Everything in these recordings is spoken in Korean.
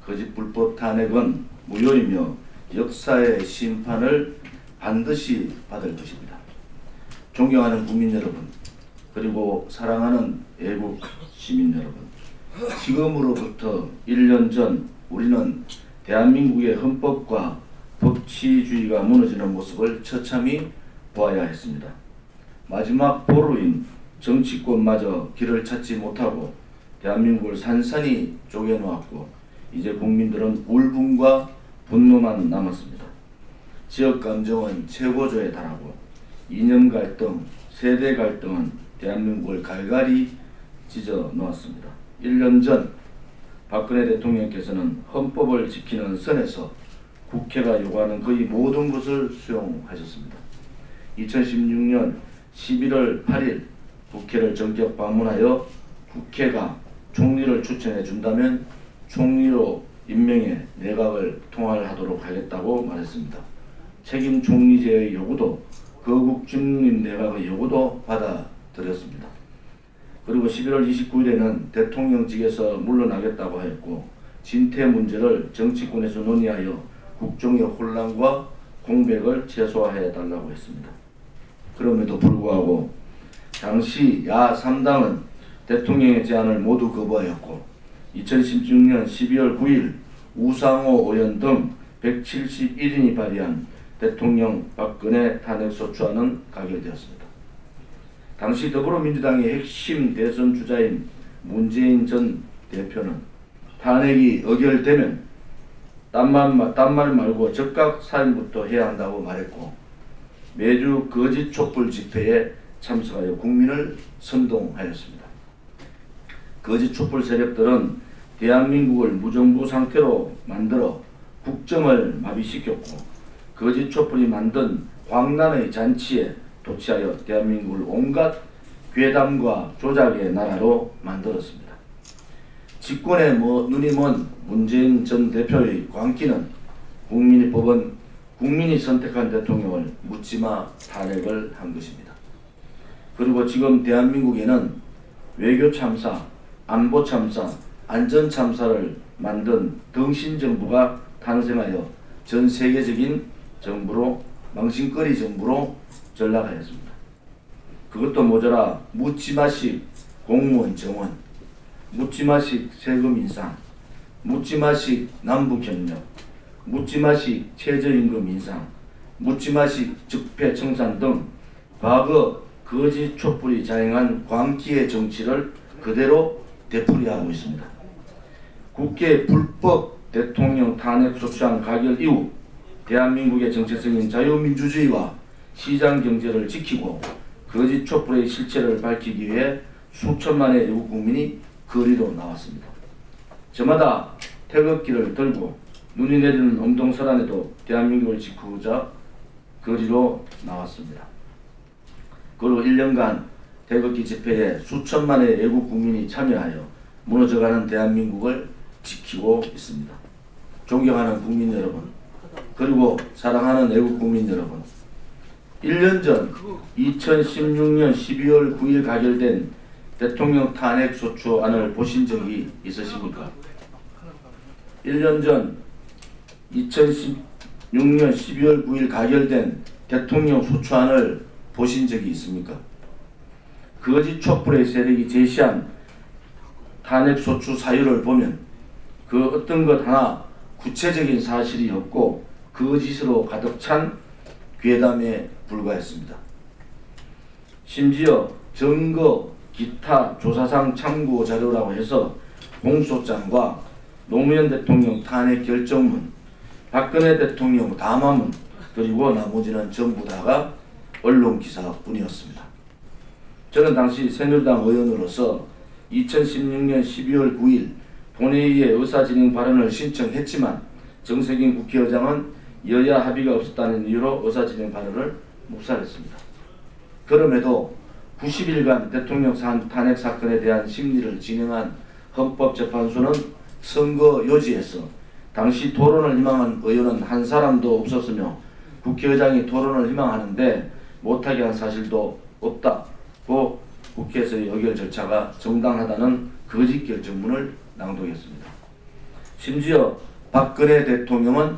거짓 불법 탄핵은 무효이며 역사의 심판을 반드시 받을 것입니다. 존경하는 국민 여러분, 그리고 사랑하는 애국 시민 여러분, 지금으로부터 1년 전 우리는 대한민국의 헌법과 법치주의가 무너지는 모습을 처참히 보아야 했습니다. 마지막 보루인 정치권마저 길을 찾지 못하고 대한민국을 산산이 쪼개놓았고 이제 국민들은 울분과 분노만 남았습니다. 지역 감정은 최고조에 달하고 이념 갈등, 세대 갈등은 대한민국을 갈갈이 찢어 놓았습니다. 1년 전 박근혜 대통령께서는 헌법을 지키는 선에서 국회가 요구하는 거의 모든 것을 수용하셨습니다. 2016년 11월 8일 국회를 전격 방문하여 국회가 총리를 추천해 준다면 총리로 임명해 내각을 통할하도록 하겠다고 말했습니다. 책임 총리제의 요구도 거국 중립 내각의 요구도 받아들였습니다. 그리고 11월 29일에는 대통령직에서 물러나겠다고 하였고 진퇴 문제를 정치권에서 논의하여 국정의 혼란과 공백을 최소화해달라고 했습니다. 그럼에도 불구하고 당시 야 3당은 대통령의 제안을 모두 거부하였고 2016년 12월 9일 우상호 의원 등 171인이 발의한 대통령 박근혜 탄핵소추안은 가결되었습니다. 당시 더불어민주당의 핵심 대선 주자인 문재인 전 대표는 탄핵이 의결되면 딴말 말고 즉각 사임부터 해야 한다고 말했고 매주 거짓 촛불 집회에 참석하여 국민을 선동하였습니다. 거짓 촛불 세력들은 대한민국을 무정부 상태로 만들어 국정을 마비시켰고 거짓 촛불이 만든 광란의 잔치에 도취하여 대한민국을 온갖 괴담과 조작의 나라로 만들었습니다. 집권에 눈이 먼 문재인 전 대표의 광기는 국민이 뽑은 국민이 선택한 대통령을 묻지마 탄핵을 한 것입니다. 그리고 지금 대한민국에는 외교 참사, 안보 참사, 안전 참사를 만든 등신 정부가 탄생하여 전 세계적인 정부로 망신거리 정부로 전락하였습니다. 그것도 모자라 묻지마식 공무원 정원, 묻지마식 세금 인상, 묻지마식 남북협력, 묻지마식 최저임금 인상, 묻지마식 적폐 청산 등 과거 거짓 촛불이 자행한 광기의 정치를 그대로 되풀이하고 있습니다. 국회 불법 대통령 탄핵소추안 가결 이후 대한민국의 정체성인 자유민주주의와 시장경제를 지키고 거짓 촛불의 실체를 밝히기 위해 수천만의 외국 국민이 거리로 나왔습니다. 저마다 태극기를 들고 눈이 내리는 엄동설안에도 대한민국을 지키고자 거리로 나왔습니다. 그리고 1년간 태극기 집회에 수천만의 외국 국민이 참여하여 무너져가는 대한민국을 지키고 있습니다. 존경하는 국민 여러분, 그리고 사랑하는 외국 국민 여러분, 1년 전 2016년 12월 9일 가결된 대통령 탄핵소추안을 보신 적이 있으십니까? 1년 전 2016년 12월 9일 가결된 대통령 소추안을 보신 적이 있습니까? 거짓 촛불의 세력이 제시한 탄핵소추 사유를 보면 그 어떤 것 하나 구체적인 사실이 없고 거짓으로 가득 찬 괴담에 불과했습니다. 심지어 증거, 기타 조사상 참고 자료라고 해서 공소장과 노무현 대통령 탄핵 결정문, 박근혜 대통령 담화문, 그리고 나머지는 전부 다가 언론 기사뿐이었습니다. 저는 당시 새누리당 의원으로서 2016년 12월 9일 본회의에 의사진행 발언을 신청했지만 정세균 국회의장은 여야 합의가 없었다는 이유로 의사진행 발언을 묵살했습니다. 그럼에도 90일간 대통령 탄핵 사건에 대한 심리를 진행한 헌법재판소는 선거 요지에서 당시 토론을 희망한 의원은 한 사람도 없었으며 국회의장이 토론을 희망하는데 못하게 한 사실도 없다고 국회에서의 의결 절차가 정당하다는 거짓 결정문을 낭독했습니다. 심지어 박근혜 대통령은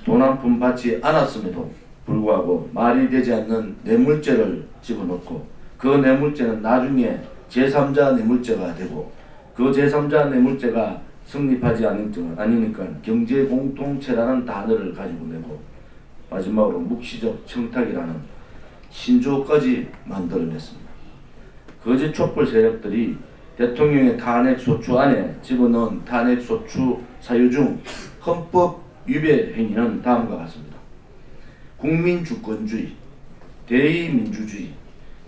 돈 한 푼 받지 않았음에도 불구하고 말이 되지 않는 뇌물죄를 집어넣고 그 뇌물죄는 나중에 제3자 뇌물죄가 되고 그 제3자 뇌물죄가 성립하지 않으니까 경제공동체라는 단어를 가지고 내고 마지막으로 묵시적 청탁이라는 신조어까지 만들어냈습니다. 거짓 촛불 세력들이 대통령의 탄핵소추 안에 집어넣은 탄핵소추 사유 중 헌법 위배 행위는 다음과 같습니다. 국민주권주의, 대의민주주의,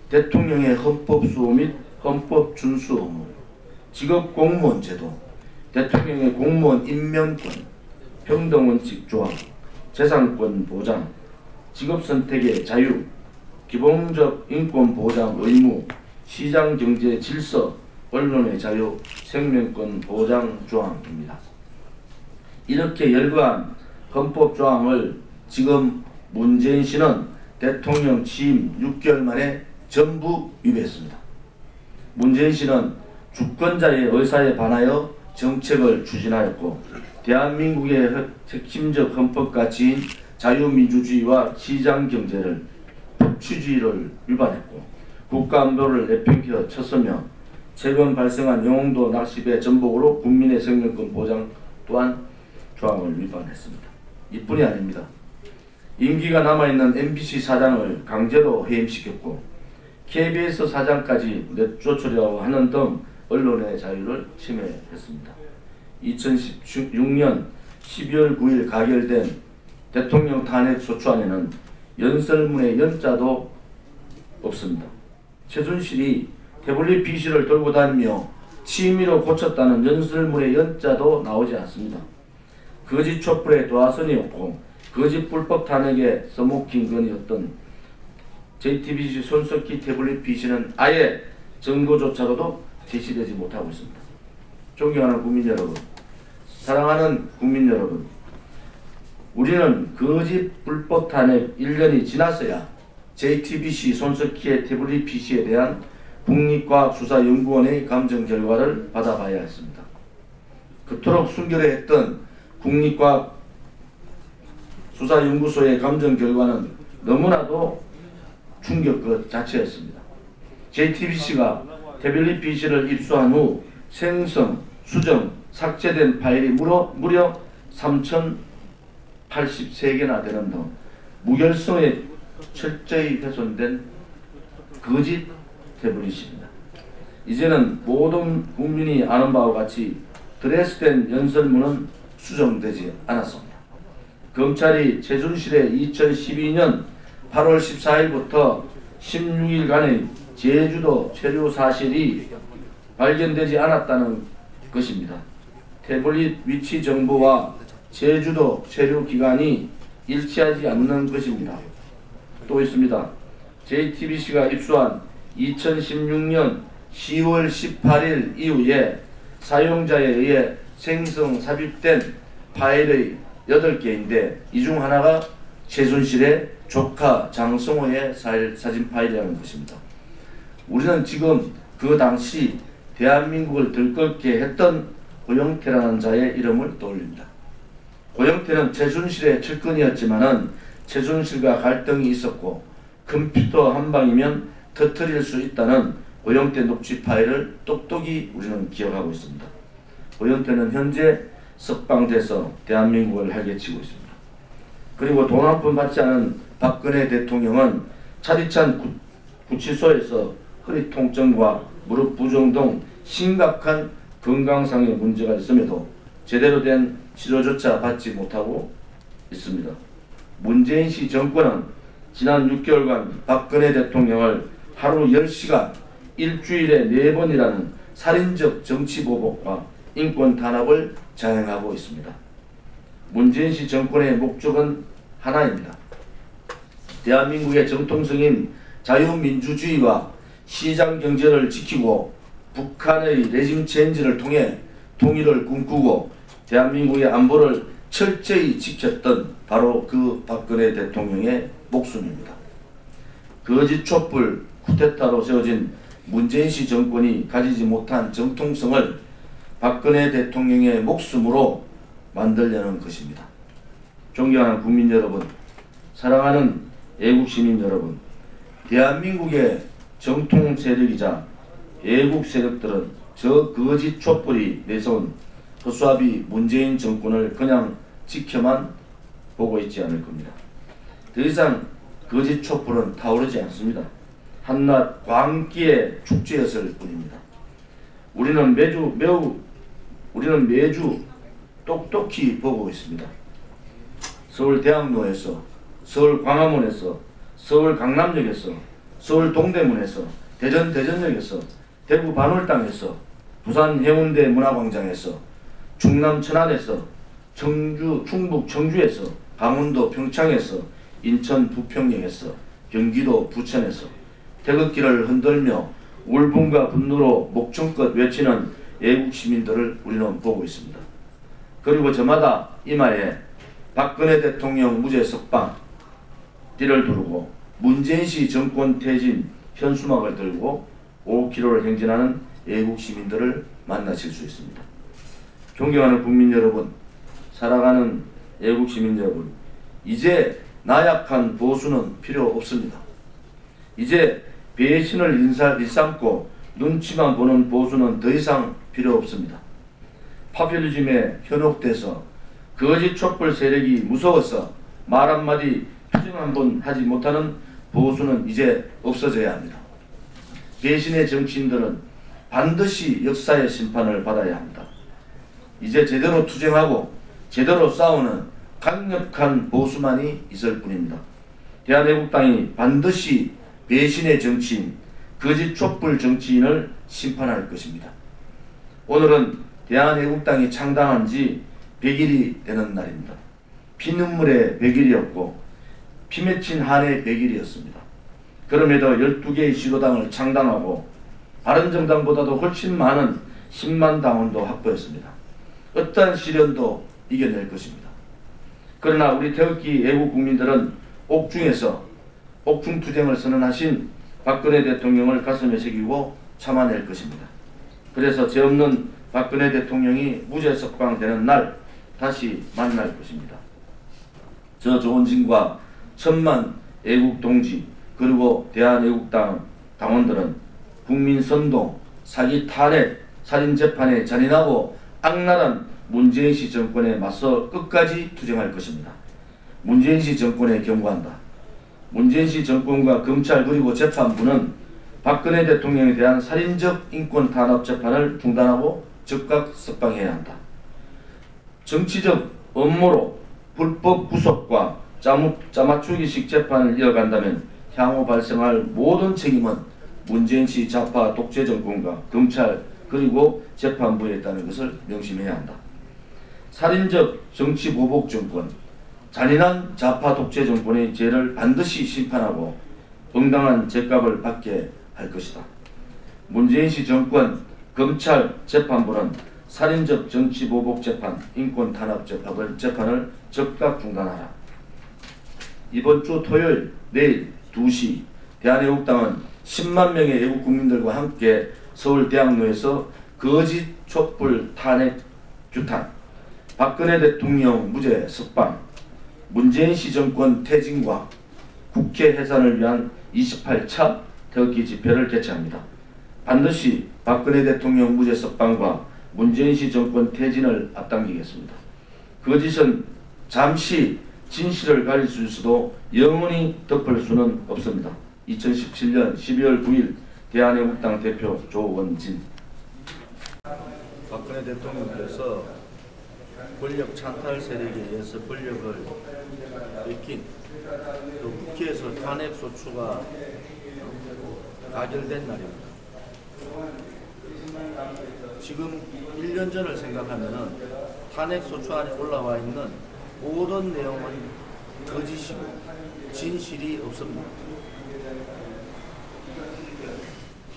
대통령의 헌법수호 및 헌법준수 의무, 직업공무원제도, 대통령의 공무원 임명권, 평등원칙 조항, 재산권 보장, 직업선택의 자유, 기본적 인권 보장 의무, 시장경제 질서, 언론의 자유, 생명권 보장 조항입니다. 이렇게 열거한 헌법조항을 지금 문재인 씨는 대통령 취임 6개월 만에 전부 위배했습니다. 문재인 씨는 주권자의 의사에 반하여 정책을 추진하였고 대한민국의 핵심적 헌법 가치인 자유민주주의와 시장경제를 법치주의를 위반했고 국가안보를 내팽겨 쳤으며 최근 발생한 영웅도 낚시배 전복으로 국민의 생명권 보장 또한 조항을 위반했습니다. 이뿐이 아닙니다. 임기가 남아있는 MBC 사장을 강제로 해임시켰고 KBS 사장까지 내쫓으려고 하는 등 언론의 자유를 침해했습니다. 2016년 12월 9일 가결된 대통령 탄핵소추안에는 연설문의 연자도 없습니다. 최순실이 태블릿 PC를 들고 다니며 취미로 고쳤다는 연설문의 연자도 나오지 않습니다. 거짓 촛불의 도화선이 없고 거짓 불법 탄핵의 써먹힌건이었던 JTBC 손석희 태블릿 PC는 아예 증거조차로도 제시되지 못하고 있습니다. 존경하는 국민 여러분, 사랑하는 국민 여러분, 우리는 거짓 불법 탄핵 1년이 지났어야 JTBC 손석희의 태블릿 PC에 대한 국립과학수사연구원의 감정 결과를 받아봐야 했습니다. 그토록 순결해 했던 국립과학수사연구소의 감정 결과는 너무나도 충격 그 자체였습니다. JTBC가 태블릿 PC를 입수한 후 생성, 수정, 삭제된 파일이 무려 3,083개나 되는 등 무결성에 철저히 훼손된 거짓 태블릿입니다. 이제는 모든 국민이 아는 바와 같이 드레스된 연설문은 수정되지 않았습니다. 검찰이 최순실의 2012년 8월 14일부터 16일간의 제주도 체류 사실이 발견되지 않았다는 것입니다. 태블릿 위치 정보와 제주도 체류 기간이 일치하지 않는 것입니다. 또 있습니다. JTBC가 입수한 2016년 10월 18일 이후에 사용자에 의해 생성 삽입된 파일의 8개인데 이 중 하나가 최순실의 조카 장성호의 사진 파일이라는 것입니다. 우리는 지금 그 당시 대한민국을 들끓게 했던 고영태라는 자의 이름을 떠올립니다. 고영태는 최순실의 측근이었지만은 최순실과 갈등이 있었고 컴퓨터 한 방이면 터뜨릴 수 있다는 고영태 녹취 파일을 똑똑히 우리는 기억하고 있습니다. 고영태는 현재 석방돼서 대한민국을 활개치고 있습니다. 그리고 돈 한 푼 받지 않은 박근혜 대통령은 차디찬 구치소에서 허리 통증과 무릎 부종 등 심각한 건강상의 문제가 있음에도 제대로 된 치료조차 받지 못하고 있습니다. 문재인 씨 정권은 지난 6개월간 박근혜 대통령을 하루 10시간 일주일에 4번이라는 살인적 정치보복과 인권 탄압을 자행하고 있습니다. 문재인 씨 정권의 목적은 하나입니다. 대한민국의 정통성인 자유민주주의와 시장경제를 지키고 북한의 레짐 체인지를 통해 통일을 꿈꾸고 대한민국의 안보를 철저히 지켰던 바로 그 박근혜 대통령의 목숨입니다. 거짓 촛불 쿠데타로 세워진 문재인 씨 정권이 가지지 못한 정통성을 박근혜 대통령의 목숨으로 만들려는 것입니다. 존경하는 국민 여러분, 사랑하는 애국 시민 여러분, 대한민국의 정통 세력이자 애국 세력들은 저 거짓 촛불이 내세운 허수아비 문재인 정권을 그냥 지켜만 보고 있지 않을 겁니다. 더 이상 거짓 촛불은 타오르지 않습니다. 한낱 광기의 축제였을 뿐입니다. 우리는 매주 똑똑히 보고 있습니다. 서울 대학로에서, 서울 광화문에서, 서울 강남역에서, 서울 동대문에서, 대전 대전역에서, 대구 반월당에서, 부산 해운대 문화광장에서, 충남 천안에서, 충북 청주에서, 강원도 평창에서, 인천 부평역에서, 경기도 부천에서 태극기를 흔들며 울분과 분노로 목청껏 외치는 애국 시민들을 우리는 보고 있습니다. 그리고 저마다 이마에 박근혜 대통령 무죄 석방 띠를 두르고 문재인 씨 정권 퇴진 현수막을 들고 5km를 행진하는 애국 시민들을 만나실 수 있습니다. 존경하는 국민 여러분, 사랑하는 애국 시민 여러분, 이제 나약한 보수는 필요 없습니다. 이제 배신을 일삼고 눈치만 보는 보수는 더 이상 필요 없습니다. 파퓰리즘에 현혹돼서 거짓 촛불 세력이 무서워서 말 한마디 투정 한번 하지 못하는 보수는 이제 없어져야 합니다. 배신의 정치인들은 반드시 역사의 심판을 받아야 합니다. 이제 제대로 투쟁하고 제대로 싸우는 강력한 보수만이 있을 뿐입니다. 대한애국당이 반드시 배신의 정치인, 거짓 촛불 정치인을 심판할 것입니다. 오늘은 대한애국당이 창당한 지 100일이 되는 날입니다. 피눈물의 100일이었고 피 맺힌 한의 100일이었습니다. 그럼에도 12개의 시도당을 창당하고 바른정당보다도 훨씬 많은 10만 당원도 확보했습니다. 어떠한 시련도 이겨낼 것입니다. 그러나 우리 태극기 애국 국민들은 옥중에서 옥중투쟁을 선언하신 박근혜 대통령을 가슴에 새기고 참아낼 것입니다. 그래서 죄 없는 박근혜 대통령이 무죄 석방되는 날 다시 만날 것입니다. 저 조원진과 1000만 애국 동지 그리고 대한애국당 당원들은 국민 선동, 사기 탄핵, 살인 재판에 잔인하고 악랄한 문재인 씨 정권에 맞서 끝까지 투쟁할 것입니다. 문재인 씨 정권에 경고한다. 문재인 씨 정권과 검찰 그리고 재판부는 박근혜 대통령에 대한 살인적 인권 탄압 재판을 중단하고 즉각 석방해야 한다. 정치적 업무로 불법 구속과 짜맞추기식 재판을 이어간다면 향후 발생할 모든 책임은 문재인 씨 좌파 독재 정권과 검찰 그리고 재판부에 있다는 것을 명심해야 한다. 살인적 정치 보복 정권, 잔인한 좌파 독재 정권의 죄를 반드시 심판하고 응당한 죄값을 받게 할 것이다. 문재인 씨 정권, 검찰, 재판부는 살인적 정치 보복 재판, 인권 탄압 재판을 즉각 중단하라. 이번 주 토요일 내일 2시 대한애국당은 10만 명의 애국 국민들과 함께 서울 대학로에서 거짓 촛불 탄핵 규탄, 박근혜 대통령 무죄 석방, 문재인 씨 정권 퇴진과 국회 해산을 위한 28차 태극기 집회를 개최합니다. 반드시 박근혜 대통령 무죄 석방과 문재인 씨 정권 퇴진을 앞당기겠습니다. 거짓은 잠시 진실을 가릴 수 있어도 영원히 덮을 수는 없습니다. 2017년 12월 9일 대한애국당 대표 조원진. 박근혜 대통령께서 권력 찬탈 세력에 의해서 권력을 뺏긴 또 국회에서 탄핵 소추가 가결된 날입니다. 지금 1년 전을 생각하면 탄핵 소추안에 올라와 있는 모든 내용은 거짓이고 진실이 없습니다.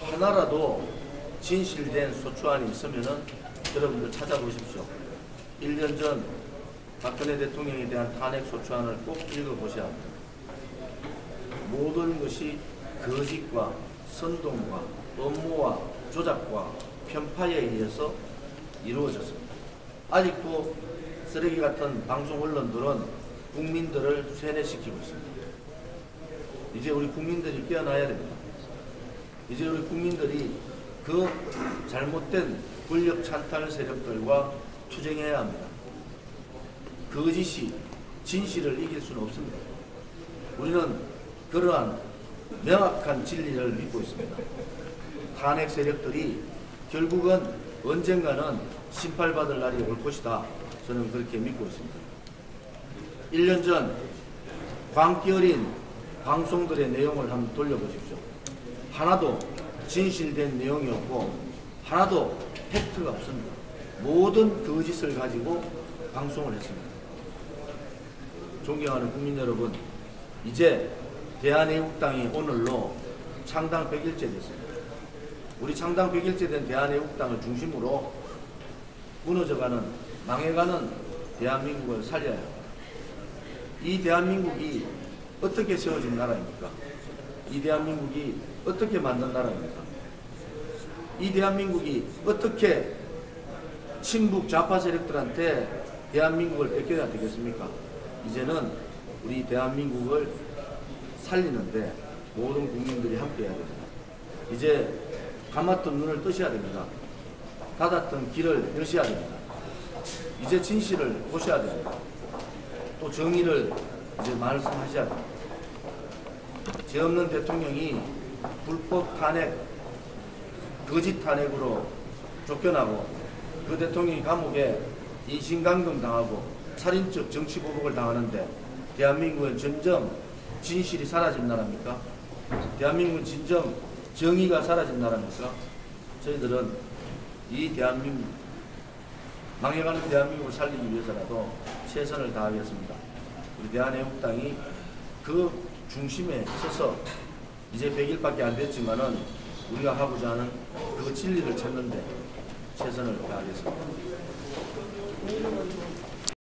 하나라도 진실된 소추안이 있으면 여러분들 찾아보십시오. 1년 전 박근혜 대통령에 대한 탄핵 소추안을 꼭 읽어보셔야 합니다. 모든 것이 거짓과 선동과 음모와 조작과 편파에 의해서 이루어졌습니다. 아직도 쓰레기 같은 방송 언론들은 국민들을 세뇌시키고 있습니다. 이제 우리 국민들이 깨어나야 됩니다. 이제 우리 국민들이 그 잘못된 권력 찬탈 세력들과 투쟁해야 합니다. 거짓이 진실을 이길 수는 없습니다. 우리는 그러한 명확한 진리를 믿고 있습니다. 탄핵 세력들이 결국은 언젠가는 심판받을 날이 올 것이다. 저는 그렇게 믿고 있습니다. 1년 전 광기 어린 방송들의 내용을 한번 돌려보십시오. 하나도 진실된 내용이 없고 하나도 팩트가 없습니다. 모든 거짓을 가지고 방송을 했습니다. 존경하는 국민 여러분, 이제 대한애국당이 오늘로 창당 100일째 됐습니다. 우리 창당 100일째 된 대한애국당을 중심으로 무너져가는, 망해가는 대한민국을 살려야 합니다. 이 대한민국이 어떻게 세워진 나라입니까? 이 대한민국이 어떻게 만든 나라입니까? 이 대한민국이 어떻게 친북 좌파 세력들한테 대한민국을 뺏겨야 되겠습니까? 이제는 우리 대한민국을 살리는데 모든 국민들이 함께 해야 됩니다. 이제 감았던 눈을 뜨셔야 됩니다. 닫았던 길을 여셔야 됩니다. 이제 진실을 보셔야 됩니다. 또 정의를 이제 말씀하셔야 됩니다. 죄 없는 대통령이 불법 탄핵, 거짓 탄핵으로 쫓겨나고 그 대통령이 감옥에 인신감금 당하고 살인적 정치보복을 당하는데 대한민국은 점점 진실이 사라진 나라입니까? 대한민국은 진정 정의가 사라진 나라입니까? 저희들은 이 대한민국, 망해가는 대한민국을 살리기 위해서라도 최선을 다하겠습니다. 우리 대한애국당이 그 중심에 서서 이제 100일밖에 안 됐지만은 우리가 하고자 하는 그 진리를 찾는데 최선을 다하겠습니다.